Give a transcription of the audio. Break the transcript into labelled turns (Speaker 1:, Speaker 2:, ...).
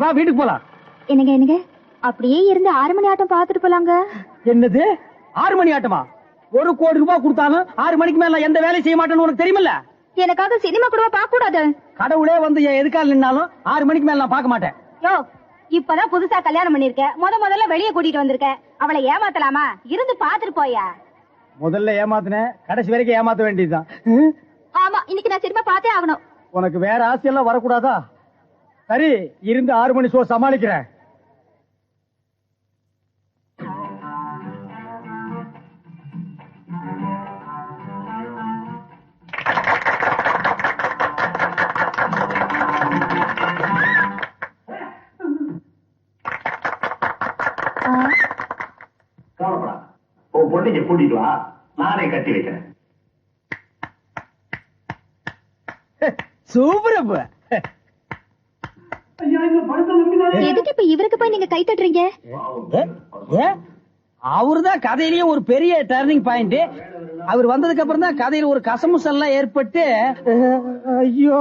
Speaker 1: வா வீட்டுக்கு போலாம்.
Speaker 2: என்னங்க என்னங்க அப்படியே இருந்து 6 மணி ஆட்டம் பாத்துட்டு போலாங்க.
Speaker 1: என்னது 6 மணி ஆட்டமா? 1 கோடி ரூபாய் கொடுத்தாலும் 6 மணிக்கு மேல எந்த வேலையும் செய்ய மாட்டேன்னு உனக்கு தெரியுமில்ல?
Speaker 2: எனக்காக சினிமா கூட பார்க்க கூடாது.
Speaker 1: கடவுளே வந்து என் எதுக்கால நின்னாலும் 6 மணிக்கு மேல நான் பார்க்க மாட்டேன்.
Speaker 2: யோ இப்பதான் புதுசா கல்யாணம் பண்ணிருக்க, முதல்ல வெளியே கூட்டிட்டு வந்திருக்க, அவளை ஏமாத்தலாமா? இருந்து பாத்துட்டு போயா.
Speaker 1: முதல்ல ஏமாத்தினேன், கடைசி வரைக்கும் ஏமாத்த வேண்டியதுதான்.
Speaker 2: ஆமா, இன்னைக்கு நான் சினிமா பார்த்தே ஆகணும்.
Speaker 1: உனக்கு வேற ஆசையெல்லாம் வரக்கூடாதா? சரி, இருந்து 6 மணி ஷோ சமாளிக்கிறேன்.
Speaker 3: பொண்ணுக்கு கூட்டிட்டு வா, நானே கட்டி வைக்கிறேன்.
Speaker 1: சூப்பர்.
Speaker 2: எதுக்கு இப்ப இவருக்கு போய் நீங்க கை தட்டுறீங்க?
Speaker 1: அவருதான் கதையிலேயே ஒரு பெரிய டர்னிங் பாயிண்ட். அவர் வந்ததுக்கு அப்புறம் தான் கதையில ஒரு கசமுசல்லாம் ஏற்பட்டு, ஐயோ